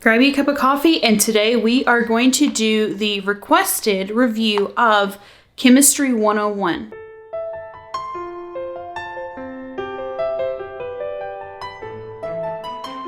Grab you a cup of coffee, and today we are going to do the requested review of Chemistry 101.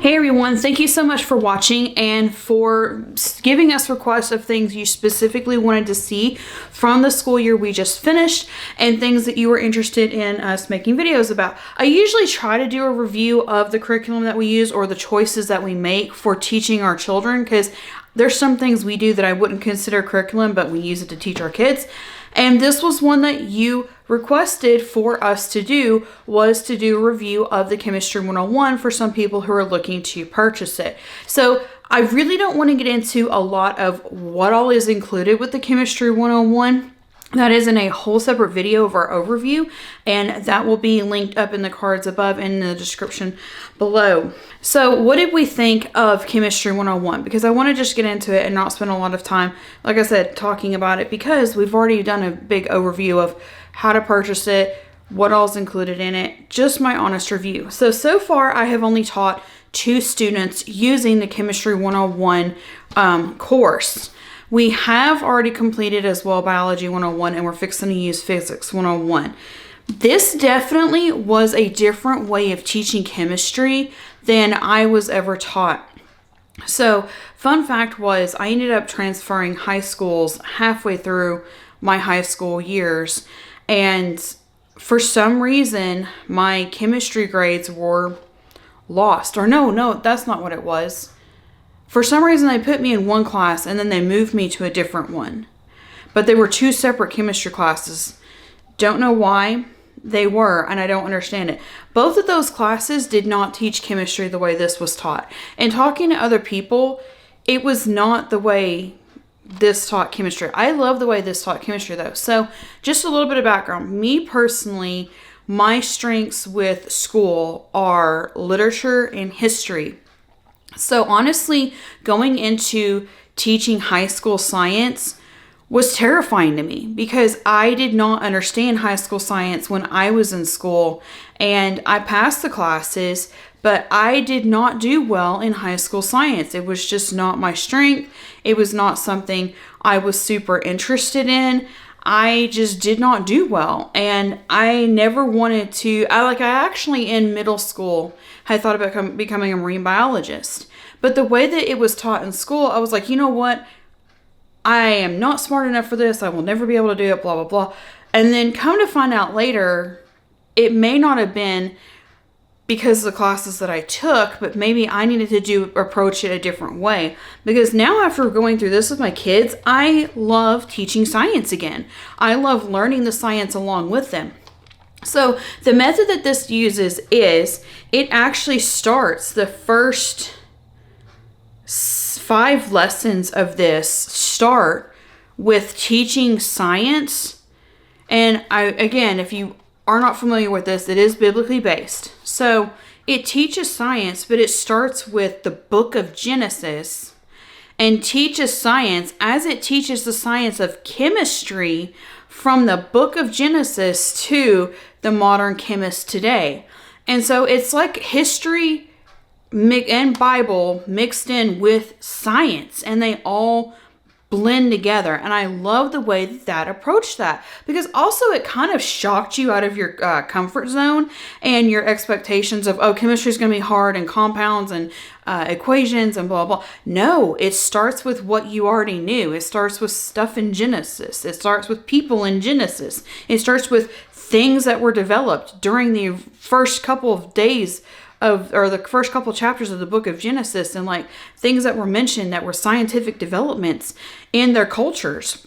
Hey everyone, thank you so much for watching and for giving us requests of things you specifically wanted to see from the school year we just finished and things that you were interested in us making videos about. I usually try to do a review of the curriculum that we use or the choices that we make for teaching our children, because there's some things we do that I wouldn't consider curriculum, but we use it to teach our kids. And this was one that you requested for us to do, was to do a review of the Chemistry 101 for some people who are looking to purchase it. So I really don't want to get into a lot of what all is included with the Chemistry 101. That is in a whole separate video of our overview, and that will be linked up in the cards above and in the description below. So what did we think of Chemistry 101? Because I want to just get into it and not spend a lot of time, like I said, talking about it, because we've already done a big overview of how to purchase it, what all's included in it, just my honest review. So far I have only taught 2 students using the Chemistry 101 course. We have already completed as well Biology 101, and we're fixing to use Physics 101. This definitely was a different way of teaching chemistry than I was ever taught. So, fun fact was, I ended up transferring high schools halfway through my high school years, and for some reason, my chemistry grades were lost. Or no, that's not what it was. For some reason, they put me in one class and then they moved me to a different one. But they were 2 separate chemistry classes. Don't know why they were, and I don't understand it. Both of those classes did not teach chemistry the way this was taught. And talking to other people, it was not the way this taught chemistry. I love the way this taught chemistry though. So just a little bit of background. Me personally, my strengths with school are literature and history. So honestly, going into teaching high school science was terrifying to me because I did not understand high school science when I was in school, and I passed the classes, but I did not do well in high school science. It was just not my strength. It was not something I was super interested in. I just did not do well, and I never wanted to. I actually in middle school had thought about becoming a marine biologist, but the way that it was taught in school, I was like, you know what? I am not smart enough for this. I will never be able to do it, blah, blah, blah. And then come to find out later, it may not have been because of the classes that I took, but maybe I needed to approach it a different way. Because now, after going through this with my kids, I love teaching science again. I love learning the science along with them. So the method that this uses is, it actually starts the first 5 lessons of this start with teaching science. And again, if you are not familiar with this, it is biblically based. So it teaches science, but it starts with the book of Genesis and teaches science as it teaches the science of chemistry from the book of Genesis to the modern chemist today. And so it's like history and Bible mixed in with science, and they all blend together. And I love the way that approached that, because also it kind of shocked you out of your comfort zone and your expectations of, oh, chemistry is going to be hard and compounds and equations and blah, blah. No, it starts with what you already knew. It starts with stuff in Genesis. It starts with people in Genesis. It starts with things that were developed during the first couple of days or the first couple chapters of the book of Genesis, and like things that were mentioned that were scientific developments in their cultures.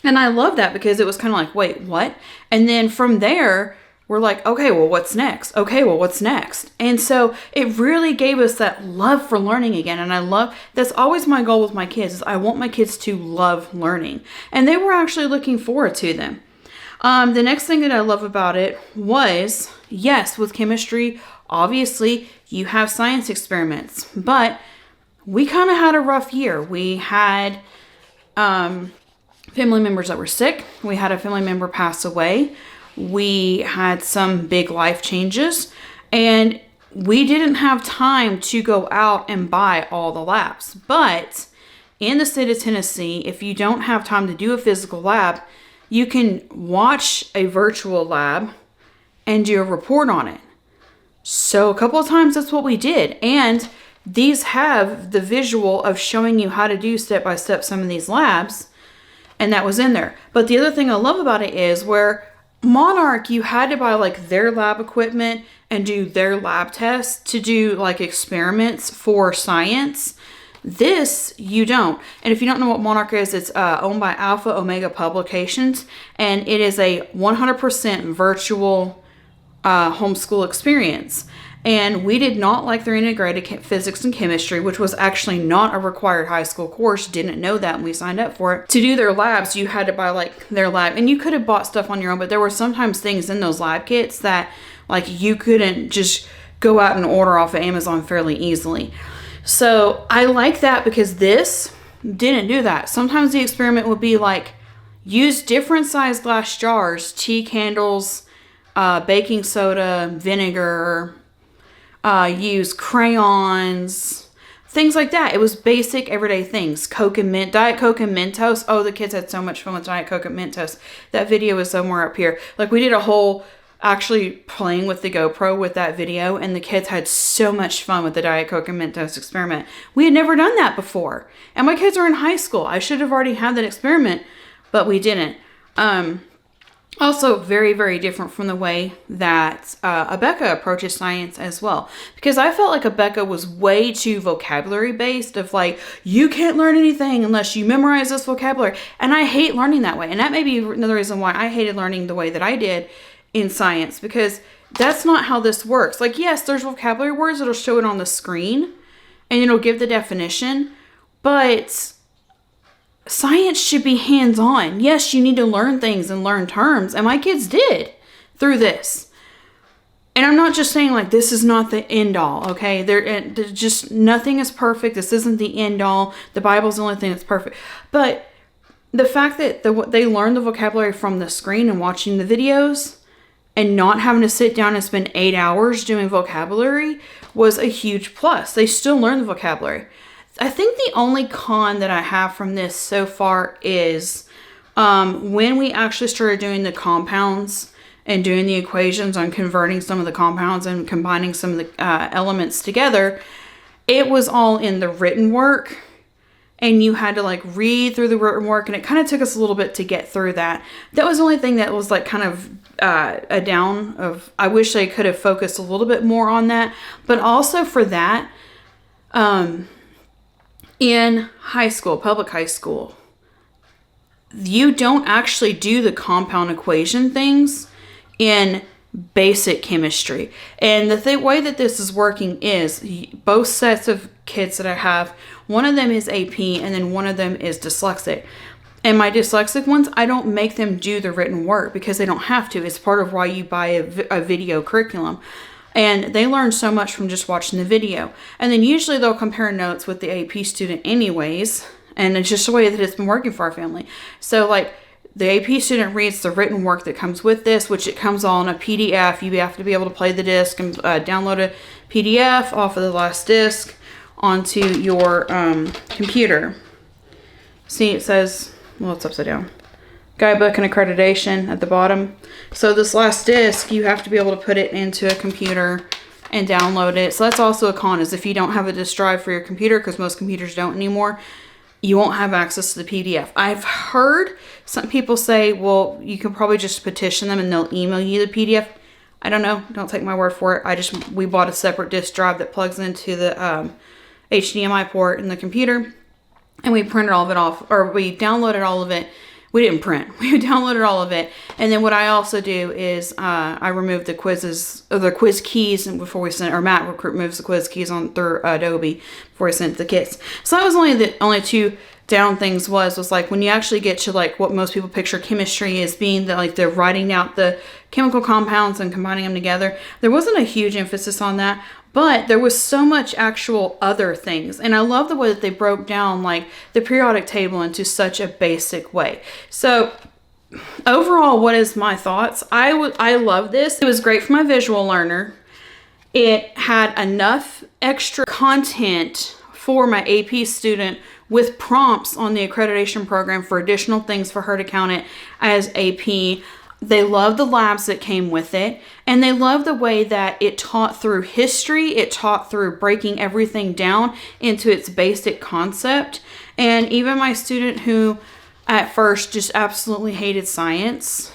And I love that, because it was kind of like, wait, what? And then from there, we're like, okay, well, what's next? Okay, well, what's next? And so it really gave us that love for learning again. And that's always my goal with my kids, is I want my kids to love learning. And they were actually looking forward to them. The next thing that I love about it was, yes, with chemistry, obviously you have science experiments, but we kind of had a rough year. We had family members that were sick. We had a family member pass away. We had some big life changes, and we didn't have time to go out and buy all the labs. But in the state of Tennessee, if you don't have time to do a physical lab, you can watch a virtual lab and do a report on it. So a couple of times that's what we did. And these have the visual of showing you how to do step by step some of these labs. And that was in there. But the other thing I love about it is where Monarch, you had to buy like their lab equipment and do their lab tests to do like experiments for science. This, you don't. And if you don't know what Monarch is, it's owned by Alpha Omega Publications. And it is a 100% virtual homeschool experience. And we did not like their integrated physics and chemistry, which was actually not a required high school course. Didn't know that when we signed up for it. To do their labs, you had to buy like their lab, and you could have bought stuff on your own, but there were sometimes things in those lab kits that like you couldn't just go out and order off of Amazon fairly easily. So I like that because this didn't do that. Sometimes the experiment would be like, use different size glass jars, tea candles, baking soda, vinegar, use crayons, things like that. It was basic everyday things. Coke and mint, Diet Coke and Mentos. Oh, the kids had so much fun with Diet Coke and Mentos. That video is somewhere up here. Like we did a whole actually playing with the GoPro with that video, and the kids had so much fun with the Diet Coke and Mentos experiment. We had never done that before. And my kids are in high school. I should have already had that experiment, but we didn't. Also very, very different from the way that Abeka approaches science as well. Because I felt like Abeka was way too vocabulary based of like, you can't learn anything unless you memorize this vocabulary. And I hate learning that way. And that may be another reason why I hated learning the way that I did in science. Because that's not how this works. Like, yes, there's vocabulary words that'll show it on the screen. And it'll give the definition. But science should be hands-on. Yes, you need to learn things and learn terms. And my kids did through this. And I'm not just saying like this is not the end all, okay? There's just nothing is perfect. This isn't the end all. The Bible's the only thing that's perfect. But the fact that they learn the vocabulary from the screen and watching the videos and not having to sit down and spend 8 hours doing vocabulary was a huge plus. They still learn the vocabulary. I think the only con that I have from this so far is when we actually started doing the compounds and doing the equations on converting some of the compounds and combining some of the elements together, it was all in the written work. And you had to like read through the written work, and it kind of took us a little bit to get through that. That was the only thing that was like kind of a down of, I wish they could have focused a little bit more on that. But also for that, in high school, public high school, you don't actually do the compound equation things in basic chemistry. And the way that this is working is both sets of kids that I have, one of them is AP and then one of them is dyslexic. And my dyslexic ones, I don't make them do the written work because they don't have to. It's part of why you buy a video curriculum. And they learn so much from just watching the video. And then usually they'll compare notes with the AP student anyways. And it's just the way that it's been working for our family. So like the AP student reads the written work that comes with this, which it comes all in a PDF. You have to be able to play the disc and download a PDF off of the last disc onto your computer. See, it says, well, it's upside down. Guidebook and accreditation at the bottom. So this last disc, you have to be able to put it into a computer and download it. So that's also a con, is if you don't have a disk drive for your computer, because most computers don't anymore, you won't have access to the PDF. I've heard some people say, well, you can probably just petition them and they'll email you the PDF. I don't know. Don't take my word for it. We bought a separate disk drive that plugs into the HDMI port in the computer, and we printed all of it off, or we downloaded all of it. We didn't print. We downloaded all of it. And then what I also do is I remove the quizzes, or the quiz keys, and before we send, or Matt removes the quiz keys on through Adobe before we send it to the kids. So that was only two down things was like when you actually get to like what most people picture chemistry as being, that like they're writing out the chemical compounds and combining them together. There wasn't a huge emphasis on that. But there was so much actual other things. And I love the way that they broke down like the periodic table into such a basic way. So overall, what is my thoughts? I love this. It was great for my visual learner. It had enough extra content for my AP student with prompts on the accreditation program for additional things for her to count it as AP. They loved the labs that came with it, and they loved the way that it taught through history. It taught through breaking everything down into its basic concept. And even my student who at first just absolutely hated science,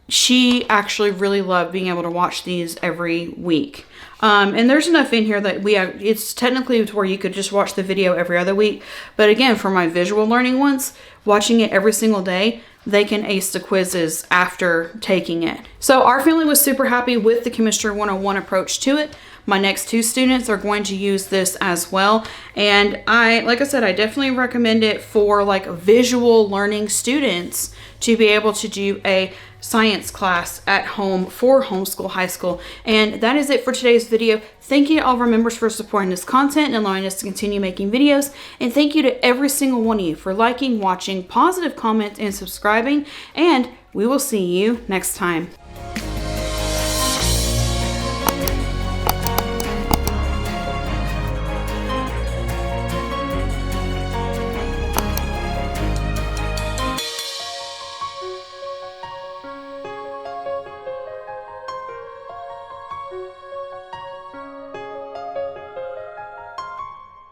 she actually really loved being able to watch these every week. And there's enough in here that it's technically to where you could just watch the video every other week. But again, for my visual learning ones, watching it every single day, they can ace the quizzes after taking it. So our family was super happy with the Chemistry 101 approach to it. My next 2 students are going to use this as well. And like I said, I definitely recommend it for like visual learning students to be able to do a science class at home for homeschool high school. And that is it for today's video. Thank you to all of our members for supporting this content and allowing us to continue making videos. And thank you to every single one of you for liking, watching, positive comments, and subscribing. And we will see you next time.